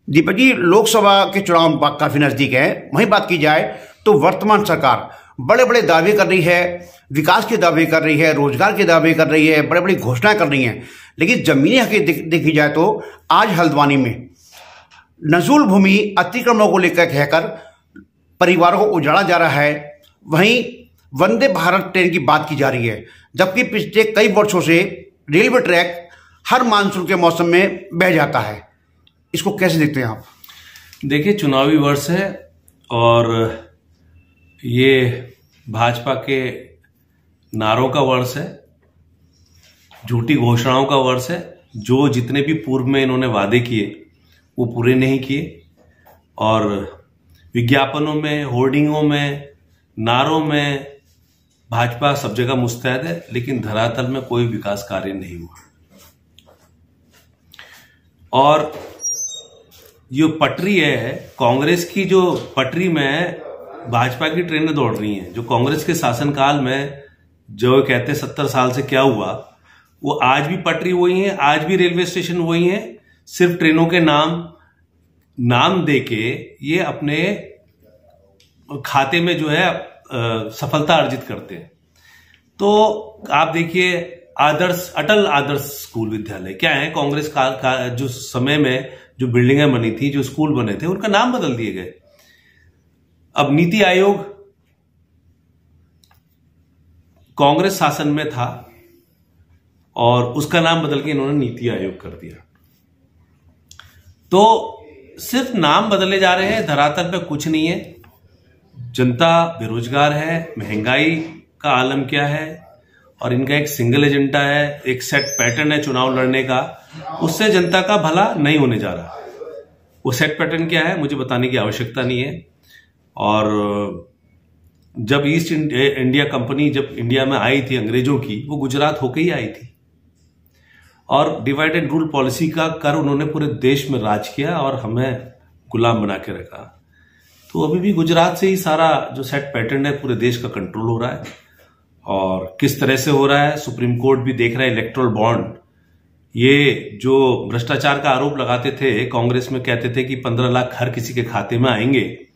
दीपक जी, लोकसभा के चुनाव काफी नजदीक है। वहीं बात की जाए तो वर्तमान सरकार बड़े बड़े दावे कर रही है, विकास के दावे कर रही है, रोजगार के दावे कर रही है, बड़े बड़ी घोषणाएं कर रही है। लेकिन जमीनी हकीकत देखी जाए तो आज हल्द्वानी में नजूल भूमि अतिक्रमणों को लेकर कहकर परिवारों को उजाड़ा जा रहा है। वहीं वंदे भारत ट्रेन की बात की जा रही है, जबकि पिछले कई वर्षों से रेलवे ट्रैक हर मानसून के मौसम में बह जाता है। इसको कैसे देखते हैं आप? देखिए, चुनावी वर्ष है और ये भाजपा के नारों का वर्ष है, झूठी घोषणाओं का वर्ष है। जो जितने भी पूर्व में इन्होंने वादे किए वो पूरे नहीं किए और विज्ञापनों में, होर्डिंगों में, नारों में भाजपा सब जगह मुस्तैद है, लेकिन धरातल में कोई विकास कार्य नहीं हुआ। और जो पटरी है कांग्रेस की, जो पटरी में भाजपा की ट्रेनें दौड़ रही हैं, जो कांग्रेस के शासनकाल में जो कहते 70 साल से क्या हुआ, वो आज भी पटरी वही है, आज भी रेलवे स्टेशन वही है। सिर्फ ट्रेनों के नाम देके ये अपने खाते में जो है सफलता अर्जित करते हैं। तो आप देखिए, अटल आदर्श स्कूल विद्यालय क्या है, कांग्रेस का जो समय में जो बिल्डिंगें बनी थी, जो स्कूल बने थे, उनका नाम बदल दिए गए। अब नीति आयोग कांग्रेस शासन में था और उसका नाम बदल के इन्होंने नीति आयोग कर दिया। तो सिर्फ नाम बदले जा रहे हैं, धरातल पे कुछ नहीं है। जनता बेरोजगार है, महंगाई का आलम क्या है, और इनका एक सिंगल एजेंडा है, एक सेट पैटर्न है चुनाव लड़ने का, उससे जनता का भला नहीं होने जा रहा। वो सेट पैटर्न क्या है मुझे बताने की आवश्यकता नहीं है। और जब ईस्ट इंडिया कंपनी जब इंडिया में आई थी अंग्रेजों की, वो गुजरात होके ही आई थी और डिवाइड एंड रूल पॉलिसी का कर उन्होंने पूरे देश में राज किया और हमें गुलाम बना के रखा। तो अभी भी गुजरात से ही सारा जो सेट पैटर्न है पूरे देश का कंट्रोल हो रहा है। और किस तरह से हो रहा है, सुप्रीम कोर्ट भी देख रहा है। इलेक्टोरल बॉन्ड, ये जो भ्रष्टाचार का आरोप लगाते थे, कांग्रेस में कहते थे कि 15 लाख हर किसी के खाते में आएंगे।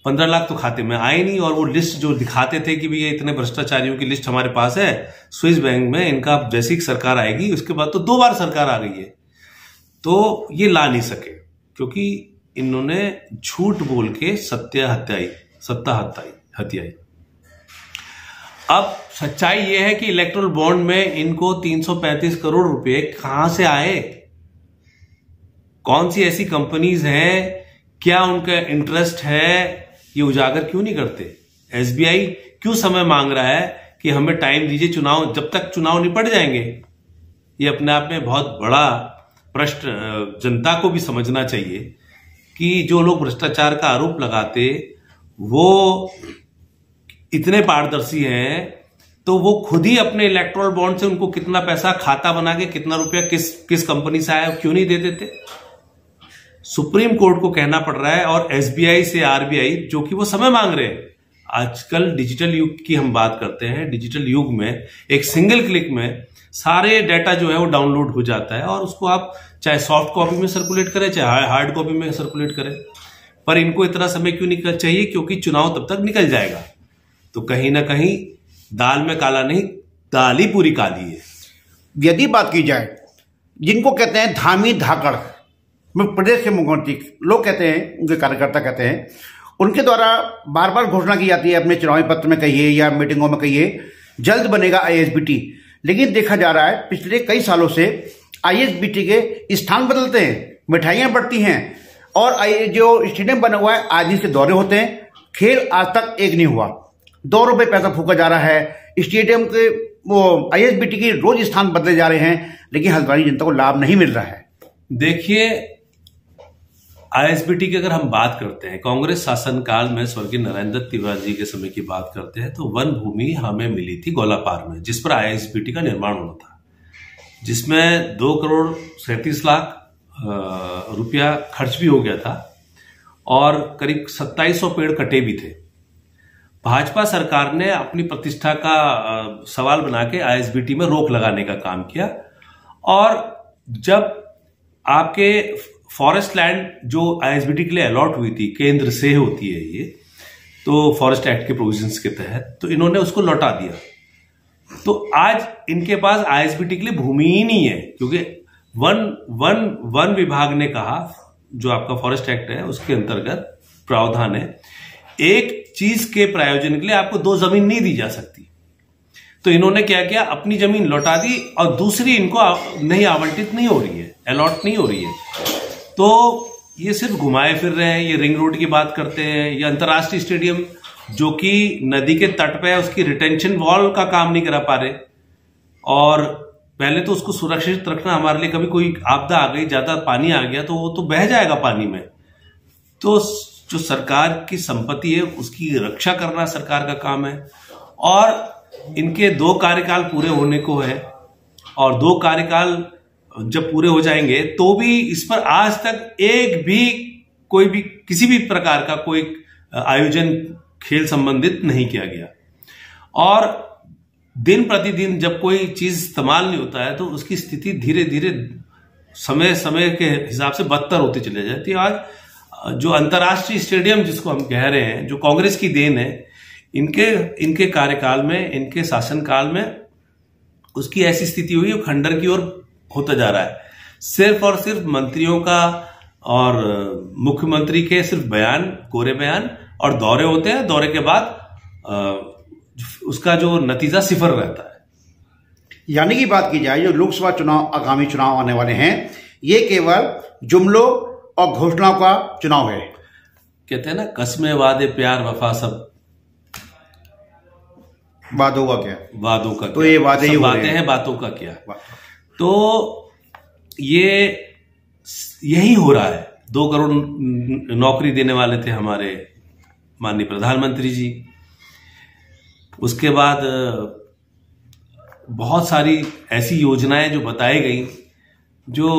15 लाख तो खाते में आए नहीं, और वो लिस्ट जो दिखाते थे कि भैया इतने भ्रष्टाचारियों की लिस्ट हमारे पास है स्विस बैंक में, इनका जैसी सरकार आएगी उसके बाद तो 2 बार सरकार आ गई है, तो ये ला नहीं सके क्योंकि इन्होंने झूठ बोल के सत्ता हत्याई। अब सच्चाई यह है कि इलेक्टोरल बॉन्ड में इनको 335 करोड़ रुपए कहां से आए, कौन सी ऐसी कंपनीज हैं, क्या उनका इंटरेस्ट है, ये उजागर क्यों नहीं करते? एसबीआई क्यों समय मांग रहा है कि हमें टाइम दीजिए, चुनाव जब तक चुनाव निपट जाएंगे? ये अपने आप में बहुत बड़ा प्रश्न जनता को भी समझना चाहिए कि जो लोग भ्रष्टाचार का आरोप लगाते वो इतने पारदर्शी हैं, तो वो खुद ही अपने इलेक्टोरल बॉन्ड से उनको कितना पैसा खाता बना के कितना रुपया किस कंपनी से आया क्यों नहीं दे देते? सुप्रीम कोर्ट को कहना पड़ रहा है और एसबीआई से आरबीआई, जो कि वो समय मांग रहे हैं। आजकल डिजिटल युग की हम बात करते हैं, डिजिटल युग में एक सिंगल क्लिक में सारे डाटा जो है वो डाउनलोड हो जाता है और उसको आप चाहे सॉफ्ट कॉपी में सर्कुलेट करें चाहे हार्ड कॉपी में सर्कुलेट करें। पर इनको इतना समय क्यों निकल चाहिए? क्योंकि चुनाव तब तक निकल जाएगा। तो कहीं ना कहीं दाल में काला नहीं, दाल ही पूरी काली है। यदि बात की जाए, जिनको कहते हैं धामी धाकड़, प्रदेश के मुख्यमंत्री लोग कहते हैं, उनके कार्यकर्ता कहते हैं, उनके द्वारा बार बार घोषणा की जाती है, अपने चुनावी पत्र में कहिए या मीटिंगों में कहिए, जल्द बनेगा आईएसबीटी। लेकिन देखा जा रहा है पिछले कई सालों से आईएसबीटी के स्थान बदलते हैं, मिठाइयां बढ़ती हैं और जो स्टेडियम बना हुआ है आज दिन के दौरे होते हैं, खेल आज तक एक नहीं हुआ। 2 रुपए पैसा फूका जा रहा है स्टेडियम के, वो आईएसबीटी के रोज स्थान बदले जा रहे हैं, लेकिन हल्द्वानी जनता को लाभ नहीं मिल रहा है। देखिए, आईएसबीटी की अगर हम बात करते हैं, कांग्रेस शासनकाल में स्वर्गीय नारायण दत्त तिवारी जी के समय की बात करते हैं, तो वन भूमि हमें मिली थी गोलापार में, जिस पर आईएसबीटी का निर्माण होना था, जिसमें 2 करोड़ 37 लाख रुपया खर्च भी हो गया था और करीब 2700 पेड़ कटे भी थे। भाजपा सरकार ने अपनी प्रतिष्ठा का सवाल बना के आईएसबीटी में रोक लगाने का काम किया और जब आपके फॉरेस्ट लैंड जो आईएसबीटी के लिए अलॉट हुई थी, केंद्र से होती है ये, तो फॉरेस्ट एक्ट के प्रोविजंस के तहत, तो इन्होंने उसको लौटा दिया। तो आज इनके पास आईएसबीटी के लिए भूमि ही नहीं है, क्योंकि वन विभाग ने कहा, जो आपका फॉरेस्ट एक्ट है उसके अंतर्गत प्रावधान है, एक चीज के प्रायोजन के लिए आपको 2 जमीन नहीं दी जा सकती। तो इन्होंने क्या किया, अपनी जमीन लौटा दी और दूसरी इनको नहीं आवंटित नहीं हो रही है, अलॉट नहीं हो रही है। तो ये सिर्फ घुमाए फिर रहे हैं। ये रिंग रोड की बात करते हैं, ये अंतर्राष्ट्रीय स्टेडियम जो कि नदी के तट पे है, उसकी रिटेंशन वॉल का काम नहीं करा पा रहे। और पहले तो उसको सुरक्षित रखना हमारे लिए, कभी कोई आपदा आ गई, ज्यादा पानी आ गया तो वो तो बह जाएगा पानी में। तो जो सरकार की संपत्ति है उसकी रक्षा करना सरकार का काम है। और इनके 2 कार्यकाल पूरे होने को है, और 2 कार्यकाल जब पूरे हो जाएंगे तो भी इस पर आज तक एक भी कोई भी किसी भी प्रकार का कोई आयोजन खेल संबंधित नहीं किया गया। और दिन प्रतिदिन जब कोई चीज इस्तेमाल नहीं होता है तो उसकी स्थिति धीरे धीरे समय समय के हिसाब से बदतर होती चली जाती है। आज जो अंतर्राष्ट्रीय स्टेडियम जिसको हम कह रहे हैं, जो कांग्रेस की देन है, इनके कार्यकाल में, इनके शासनकाल में उसकी ऐसी स्थिति हुई, वो खंडर की ओर होता जा रहा है। सिर्फ और सिर्फ मंत्रियों का और मुख्यमंत्री के सिर्फ बयान, कोरे बयान और दौरे होते हैं। दौरे के बाद उसका जो नतीजा सिफर रहता है। यानी कि बात की जाए, जो लोकसभा चुनाव, आगामी चुनाव आने वाले हैं, ये केवल जुमलों और घोषणाओं का चुनाव है। कहते हैं ना, कस्में, वादे, प्यार, वफा, सब वादों का क्या, वादों का तो क्या? ये वादे ही बातें हैं, बातों का क्या। तो यही हो रहा है। 2 करोड़ नौकरी देने वाले थे हमारे माननीय प्रधानमंत्री जी। उसके बाद बहुत सारी ऐसी योजनाएं जो बताई गई, जो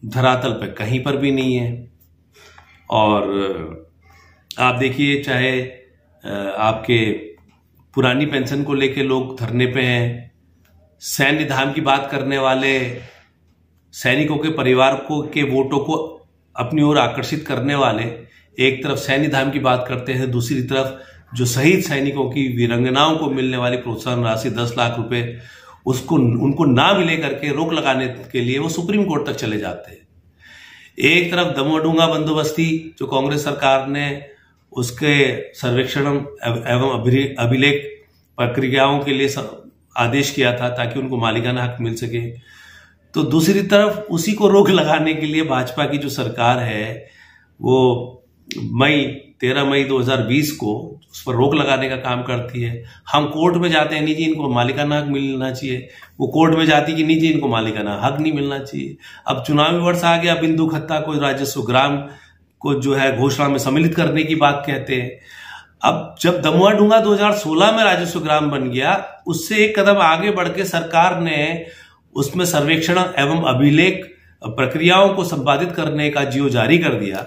धरातल पे कहीं पर भी नहीं है। और आप देखिए, चाहे आपके पुरानी पेंशन को लेके लोग धरने पे हैं, सैन्य धाम की बात करने वाले, सैनिकों के परिवार को के वोटों को अपनी ओर आकर्षित करने वाले एक तरफ सैन्य धाम की बात करते हैं, दूसरी तरफ जो शहीद सैनिकों की, वीरांगनाओं को मिलने वाली प्रोत्साहन राशि 10 लाख रुपए, उसको उनको ना मिले करके रोक लगाने के लिए वो सुप्रीम कोर्ट तक चले जाते हैं। एक तरफ दमोह-डूंगा बंदोबस्ती जो कांग्रेस सरकार ने उसके सर्वेक्षण एवं अभिलेख प्रक्रियाओं के लिए आदेश किया था ताकि उनको मालिकाना हक मिल सके, तो दूसरी तरफ उसी को रोक लगाने के लिए भाजपा की जो सरकार है वो 13 मई 2020 को उस पर रोक लगाने का काम करती है। हम कोर्ट में जाते हैं, नहीं जी इनको मालिकाना हक मिलना चाहिए, वो कोर्ट में जाती कि नहीं जी इनको मालिकाना हक नहीं मिलना चाहिए। अब चुनावी वर्ष आ गया, बिंदु खत्ता को राजस्व ग्राम को जो है घोषणा में सम्मिलित करने की बात कहते हैं। अब जब दमोह-डूंगा 2016 में राजस्व ग्राम बन गया, उससे एक कदम आगे बढ़ के सरकार ने उसमें सर्वेक्षण एवं अभिलेख प्रक्रियाओं को संपादित करने का जियो जारी कर दिया।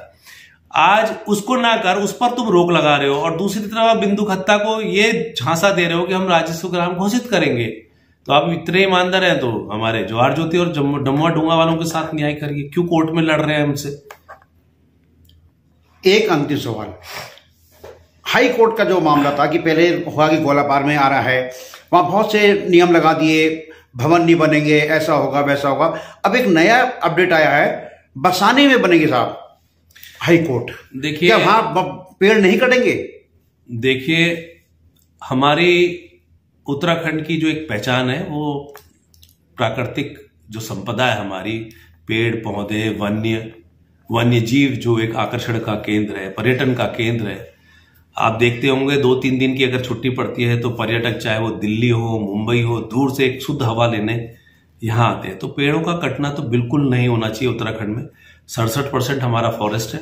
आज उसको ना कर उस पर तुम रोक लगा रहे हो, और दूसरी तरफ बिंदु खत्ता को ये झांसा दे रहे हो कि हम राजस्व ग्राम घोषित करेंगे। तो आप इतने ईमानदार हैं तो हमारे जवाहर ज्योति और दमोह-डूंगा वालों के साथ न्याय करिए, क्यों कोर्ट में लड़ रहे हैं हमसे। एक अंतिम सवाल, हाई कोर्ट का जो मामला था कि पहले हुआ कि गोलापार में आ रहा है, वहां बहुत से नियम लगा दिए, भवन नहीं बनेंगे, ऐसा होगा वैसा होगा। अब एक नया अपडेट आया है, बसाने में बनेंगे साहब हाई कोर्ट। देखिए, क्या वहां पेड़ नहीं कटेंगे? देखिए, हमारी उत्तराखंड की जो एक पहचान है वो प्राकृतिक जो संपदा है हमारी, पेड़ पौधे, वन्य जीव जो एक आकर्षण का केंद्र है, पर्यटन का केंद्र है। आप देखते होंगे 2-3 दिन की अगर छुट्टी पड़ती है तो पर्यटक चाहे वो दिल्ली हो, मुंबई हो, दूर से एक शुद्ध हवा लेने यहाँ आते हैं। तो पेड़ों का कटना तो बिल्कुल नहीं होना चाहिए। उत्तराखंड में 67% हमारा फॉरेस्ट है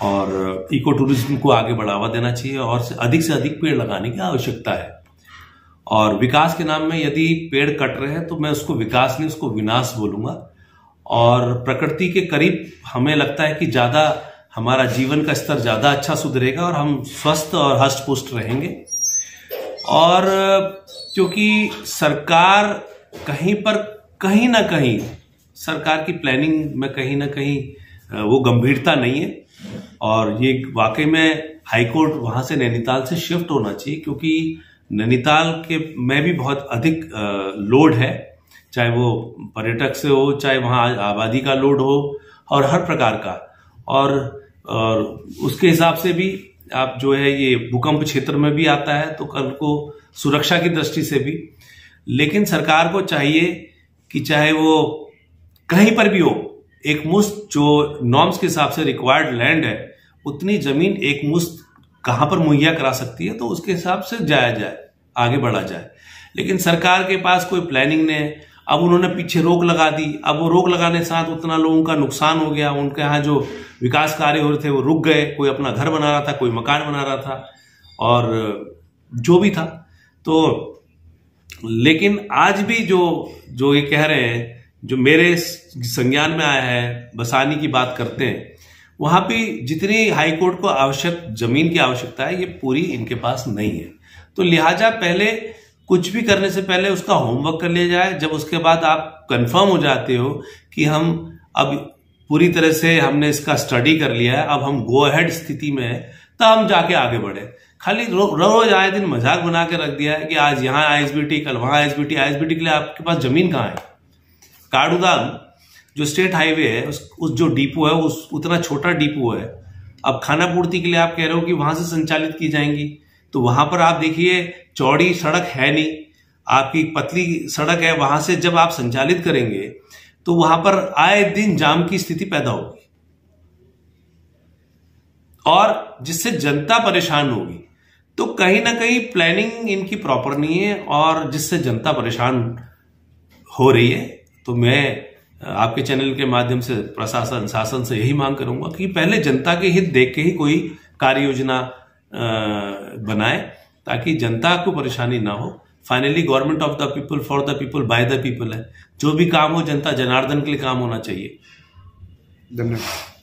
और इको टूरिज्म को आगे बढ़ावा देना चाहिए और से अधिक पेड़ लगाने की आवश्यकता है। और विकास के नाम में यदि पेड़ कट रहे हैं तो मैं उसको विकास नहीं, उसको विनाश बोलूंगा। और प्रकृति के करीब हमें लगता है कि ज्यादा हमारा जीवन का स्तर ज्यादा अच्छा सुधरेगा और हम स्वस्थ और हष्ट पुष्ट रहेंगे। और क्योंकि सरकार कहीं ना कहीं सरकार की प्लानिंग में कहीं ना कहीं वो गंभीरता नहीं है। और ये वाकई में हाईकोर्ट वहां से नैनीताल से शिफ्ट होना चाहिए, क्योंकि नैनीताल के में भी बहुत अधिक लोड है, चाहे वो पर्यटक से हो, चाहे वहां आबादी का लोड हो, और हर प्रकार का। और उसके हिसाब से भी आप जो है ये भूकंप क्षेत्र में भी आता है, तो कल को सुरक्षा की दृष्टि से भी। लेकिन सरकार को चाहिए कि चाहे वो कहीं पर भी हो, एक मुश्त जो नॉर्म्स के हिसाब से रिक्वायर्ड लैंड है, उतनी जमीन एक मुश्त कहां पर मुहैया करा सकती है, तो उसके हिसाब से जाया जाए, आगे बढ़ा जाए। लेकिन सरकार के पास कोई प्लानिंग नहीं है। अब उन्होंने पीछे रोक लगा दी, अब वो रोक लगाने के साथ उतना लोगों का नुकसान हो गया, उनके यहाँ जो विकास कार्य हो रहे थे वो रुक गए, कोई अपना घर बना रहा था, कोई मकान बना रहा था, और जो भी था। तो लेकिन आज भी जो ये कह रहे हैं, जो मेरे संज्ञान में आया है, बसाने की बात करते हैं, वहां भी जितनी हाईकोर्ट को आवश्यक जमीन की आवश्यकता है, ये पूरी इनके पास नहीं है। तो लिहाजा पहले कुछ भी करने से पहले उसका होमवर्क कर लिया जाए। जब उसके बाद आप कंफर्म हो जाते हो कि हम अब पूरी तरह से हमने इसका स्टडी कर लिया है, अब हम गो अहेड स्थिति में है, तब हम जाके आगे बढ़े। खाली रोज आए दिन मजाक बना के रख दिया है कि आज यहाँ आईएसबीटी, कल वहां आईएसबीटी। आईएसबीटी के लिए आपके पास जमीन कहाँ है? काडूदाम जो स्टेट हाईवे है, उस जो डिपो है, उस उतना छोटा डिपो है। अब खाना पूर्ति के लिए आप कह रहे हो कि वहां से संचालित की जाएंगी, तो वहां पर आप देखिए चौड़ी सड़क है नहीं, आपकी पतली सड़क है। वहां से जब आप संचालित करेंगे तो वहां पर आए दिन जाम की स्थिति पैदा होगी, और जिससे जनता परेशान होगी। तो कहीं ना कहीं प्लानिंग इनकी प्रॉपर नहीं है, और जिससे जनता परेशान हो रही है। तो मैं आपके चैनल के माध्यम से प्रशासन शासन से यही मांग करूंगा कि पहले जनता के हित देख के ही कोई कार्य योजना बनाए, ताकि जनता को परेशानी ना हो। Finally government of the people, for the people, by the people है। जो भी काम हो जनता जनार्दन के लिए काम होना चाहिए। धन्यवाद।